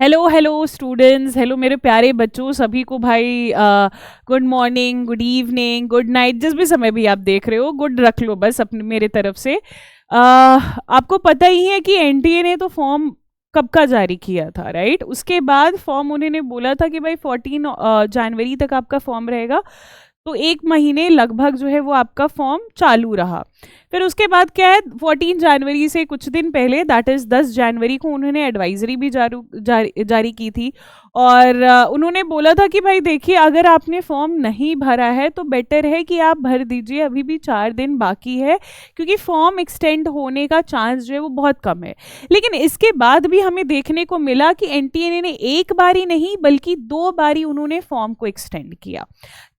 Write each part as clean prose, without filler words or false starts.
Hello hello students, hello मेरे प्यारे बच्चों, सभी को भाई good morning, good evening, good night, जिस भी समय भी आप देख रहे हो, गुड रख लो बस अपने मेरे तरफ से। आपको पता ही है कि एनटीए ने तो फॉर्म कब का जारी किया था, राइट? उसके बाद फॉर्म उन्होंने बोला था कि भाई 14 जनवरी तक आपका फॉर्म रहेगा। तो एक महीने लगभग जो है वो आपका फॉर्म चालू रहा। फिर उसके बाद क्या है, 14 जनवरी से कुछ दिन पहले, दैट इज 10 जनवरी को उन्होंने एडवाइजरी भी जारी की थी। और उन्होंने बोला था कि भाई देखिए, अगर आपने फॉर्म नहीं भरा है तो बेटर है कि आप भर दीजिए, अभी भी 4 दिन बाकी है, क्योंकि फॉर्म एक्सटेंड होने का चांस जो है वो बहुत कम है। लेकिन इसके बाद भी हमें देखने को मिला कि एनटीए ने एक बारी नहीं बल्कि 2 बारी उन्होंने फॉर्म को एक्सटेंड किया।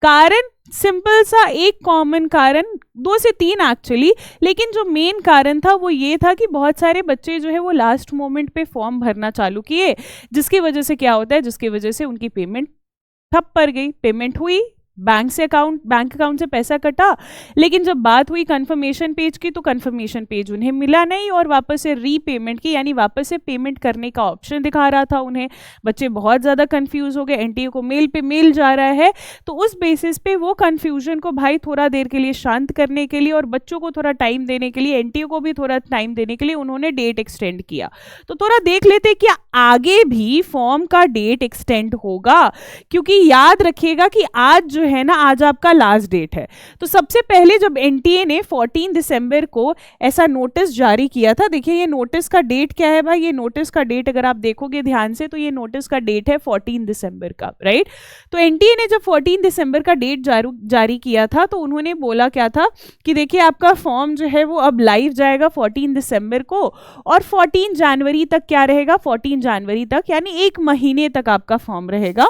कारण सिंपल सा, एक कॉमन कारण, 2 से 3 एक्चुअली, लेकिन जो मेन कारण था वो ये था कि बहुत सारे बच्चे जो है वो लास्ट मोमेंट पे फॉर्म भरना चालू किए, जिसकी वजह से क्या होता है, जिसकी वजह से उनकी पेमेंट ठप पड़ गई। पेमेंट हुई, बैंक अकाउंट से पैसा कटा, लेकिन जब बात हुई कंफर्मेशन पेज की तो कंफर्मेशन पेज उन्हें मिला नहीं और वापस से रीपेमेंट की, यानी वापस से पेमेंट करने का ऑप्शन दिखा रहा था उन्हें। बच्चे बहुत ज़्यादा कंफ्यूज हो गए, एनटीए को मेल पे मेल जा रहा है। तो उस बेसिस पे वो कंफ्यूजन को भाई थोड़ा देर के लिए शांत करने के लिए और बच्चों को थोड़ा टाइम देने के लिए, एनटीए को भी थोड़ा टाइम देने के लिए उन्होंने डेट एक्सटेंड किया। तो थोड़ा देख लेते कि आगे भी फॉर्म का डेट एक्सटेंड होगा, क्योंकि याद रखिएगा कि आज जो है ना, आज आपका लास्ट डेट है। तो सबसे पहले जब एनटीए ने 14 दिसंबर को ऐसा नोटिस जारी किया था, देखिए ये नोटिस का डेट क्या है भाई, ये नोटिस का डेट अगर आप देखोगे ध्यान से तो ये नोटिस का डेट है 14 दिसंबर का, राइट? तो एनटीए ने जब 14 दिसंबर का डेट जारी किया था तो उन्होंने बोला क्या था कि देखिए आपका फॉर्म जो है वो अब लाइव जाएगा 14 दिसंबर को, और 14 जनवरी तक क्या रहेगा, 14 जनवरी तक यानी एक महीने तक आपका फॉर्म रहेगा।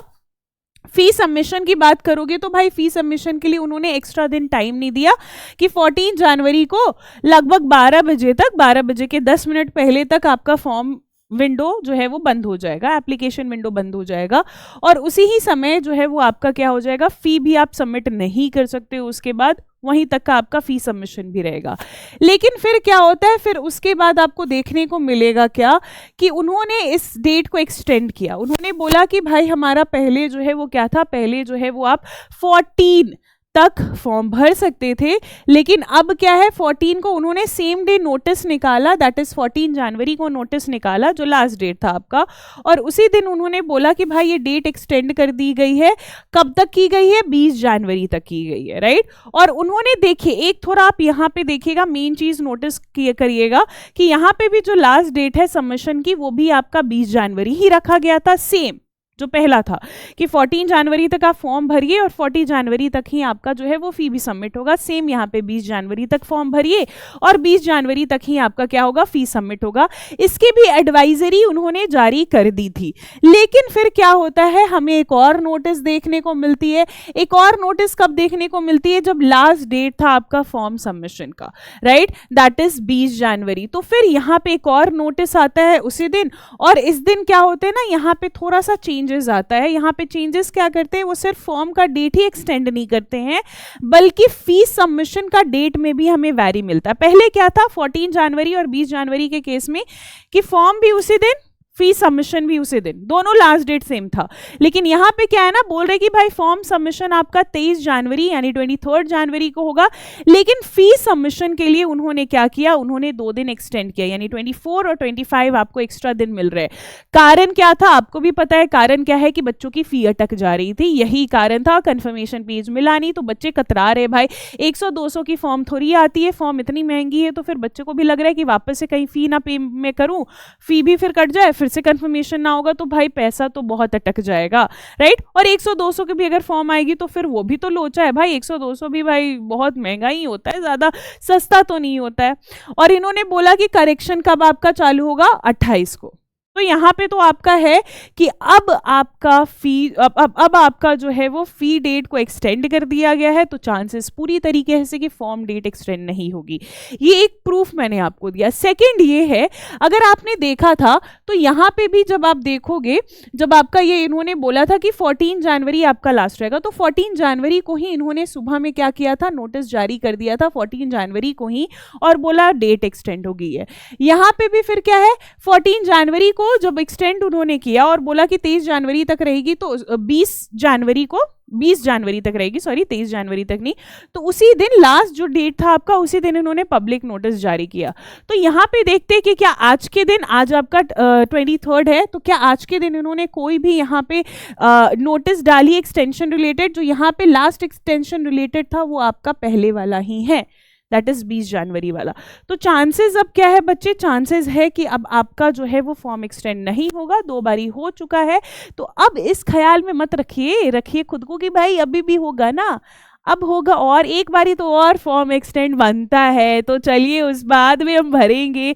फी सबमिशन की बात करोगे तो भाई फी सबमिशन के लिए उन्होंने एक्स्ट्रा दिन टाइम नहीं दिया कि 14 जनवरी को लगभग 12 बजे तक, 12 बजे के 10 मिनट पहले तक आपका फॉर्म विंडो जो है वो बंद हो जाएगा, एप्लीकेशन विंडो बंद हो जाएगा, और उसी ही समय जो है वो आपका क्या हो जाएगा, फी भी आप सबमिट नहीं कर सकते हो, उसके बाद वहीं तक का आपका फी सबमिशन भी रहेगा। लेकिन फिर क्या होता है, फिर उसके बाद आपको देखने को मिलेगा क्या कि उन्होंने इस डेट को एक्सटेंड किया। उन्होंने बोला कि भाई हमारा पहले जो है वो क्या था, पहले जो है वो आप 14 तक फॉर्म भर सकते थे, लेकिन अब क्या है, 14 को उन्होंने सेम डे नोटिस निकाला, दैट इज 14 जनवरी को नोटिस निकाला जो लास्ट डेट था आपका, और उसी दिन उन्होंने बोला कि भाई ये डेट एक्सटेंड कर दी गई है। कब तक की गई है, 20 जनवरी तक की गई है, राइट? और उन्होंने देखिए, एक थोड़ा आप यहाँ पे देखिएगा, मेन चीज नोटिस करिएगा कि यहाँ पे भी जो लास्ट डेट है सबमिशन की वो भी आपका 20 जनवरी ही रखा गया था, सेम जो पहला था कि 14 जनवरी तक आप फॉर्म भरिए और 40 जनवरी तक ही आपका जो है वो फी भी सबमिट होगा। सेम यहाँ पे 20 जनवरी तक फॉर्म भरिए और 20 जनवरी तक ही आपका क्या होगा, फी सबमिट होगा। इसकी भी एडवाइजरी उन्होंने जारी कर दी थी। लेकिन फिर क्या होता है, हमें एक और नोटिस देखने को मिलती है। एक और नोटिस कब देखने को मिलती है, जब लास्ट डेट था आपका फॉर्म सबमिशन का, राइट, दैट इज 20 जनवरी। तो फिर यहाँ पे एक और नोटिस आता है उसी दिन, और इस दिन क्या होते हैं ना, यहाँ पे थोड़ा सा चेंजेस आता है। यहाँ पे चेंजेस क्या करते हैं, वो सिर्फ फॉर्म का डेट ही एक्सटेंड नहीं करते हैं, बल्कि फीस सबमिशन का डेट में भी हमें वैरी मिलता है। पहले क्या था, 14 जनवरी और 20 जनवरी के केस में कि फॉर्म भी उसी दिन, फी सबमिशन भी उसी दिन, दोनों लास्ट डेट सेम था। लेकिन यहाँ पे क्या है ना, बोल रहे कि भाई फॉर्म सबमिशन आपका 23 जनवरी यानी 23 जनवरी को होगा, लेकिन फी सबमिशन के लिए उन्होंने क्या किया, उन्होंने 2 दिन एक्सटेंड किया, यानी 24 और 25 आपको एक्स्ट्रा दिन मिल रहे हैं। कारण क्या था, आपको भी पता है कारण क्या है, कि बच्चों की फी अटक जा रही थी, यही कारण था। कंफर्मेशन पेज मिला नहीं तो बच्चे कतरा रहे, भाई 100-200 की फॉर्म थोड़ी आती है, फॉर्म इतनी महंगी है, तो फिर बच्चों को भी लग रहा है कि वापस से कहीं फी ना पे मैं करूं, फी भी फिर कट जाए, फिर से कंफर्मेशन ना होगा तो भाई पैसा तो बहुत अटक जाएगा, राइट? और 100-200 की भी अगर फॉर्म आएगी तो फिर वो भी तो लोचा है भाई, 100-200 भी भाई बहुत महंगा ही होता है, ज्यादा सस्ता तो नहीं होता है। और इन्होंने बोला कि करेक्शन कब आपका चालू होगा, 28 को। तो यहाँ पे तो आपका है कि अब आपका फी अब आपका जो है वो फी डेट को एक्सटेंड कर दिया गया है, तो चांसेस पूरी तरीके से कि फॉर्म डेट एक्सटेंड नहीं होगी। ये एक प्रूफ मैंने आपको दिया। सेकंड ये है, अगर आपने देखा था तो यहाँ पे भी जब आप देखोगे, जब आपका ये इन्होंने बोला था कि 14 जनवरी आपका लास्ट रहेगा, तो 14 जनवरी को ही इन्होंने सुबह में क्या किया था, नोटिस जारी कर दिया था 14 जनवरी को ही, और बोला डेट एक्सटेंड हो गई है। यहाँ पे भी फिर क्या है, 14 जनवरी को को जब एक्सटेंड उन्होंने किया और बोला कि 23 जनवरी तक रहेगी, तो 20 जनवरी तक रहेगी, सॉरी 23 जनवरी तक नहीं, तो उसी दिन लास्ट जो डेट था आपका, उसी दिन इन्होंने पब्लिक नोटिस जारी किया। तो यहाँ पे देखते हैं कि क्या आज के दिन, आज आपका 23 है, तो क्या आज के दिन इन्होंने कोई भी यहाँ पे नोटिस डाली एक्सटेंशन रिलेटेड? जो यहाँ पे लास्ट एक्सटेंशन रिलेटेड था वो आपका पहले वाला ही है, दैट इज 20 जनवरी वाला। तो चांसेस अब क्या है बच्चे, चांसेस है कि अब आपका जो है वो फॉर्म एक्सटेंड नहीं होगा, 2 बारी हो चुका है। तो अब इस ख्याल में मत रखिए खुद को कि भाई अभी भी होगा ना, अब होगा, और एक बारी तो और फॉर्म एक्सटेंड बनता है, तो चलिए उस बाद में हम भरेंगे।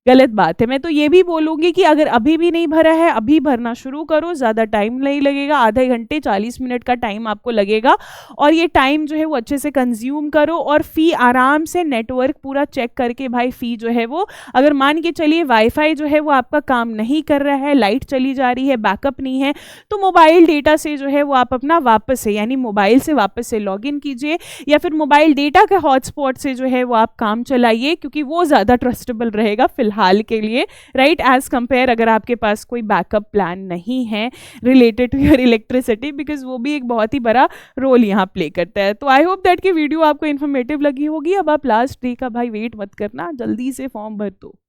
गलत बात है। मैं तो ये भी बोलूँगी कि अगर अभी भी नहीं भरा है, अभी भरना शुरू करो, ज़्यादा टाइम नहीं लगेगा, आधे घंटे 40 मिनट का टाइम आपको लगेगा, और ये टाइम जो है वो अच्छे से कंज्यूम करो, और फ़ी आराम से नेटवर्क पूरा चेक करके भाई फ़ी जो है वो, अगर मान के चलिए वाईफाई जो है वो आपका काम नहीं कर रहा है, लाइट चली जा रही है, बैकअप नहीं है, तो मोबाइल डेटा से जो है वो आप अपना वापस से, यानी मोबाइल से वापस से लॉगिन कीजिए, या फिर मोबाइल डेटा के हॉटस्पॉट से जो है वो आप काम चलाइए, क्योंकि वो ज़्यादा ट्रस्टेबल रहेगा फिलहाल के लिए, राइट, एज कंपेयर अगर आपके पास कोई बैकअप प्लान नहीं है related to your electricity, because वो भी एक बहुत ही बड़ा रोल यहाँ प्ले करता है। तो आई होप दैट कि वीडियो आपको इन्फॉर्मेटिव लगी होगी। अब आप लास्ट डे का भाई वेट मत करना, जल्दी से फॉर्म भर दो।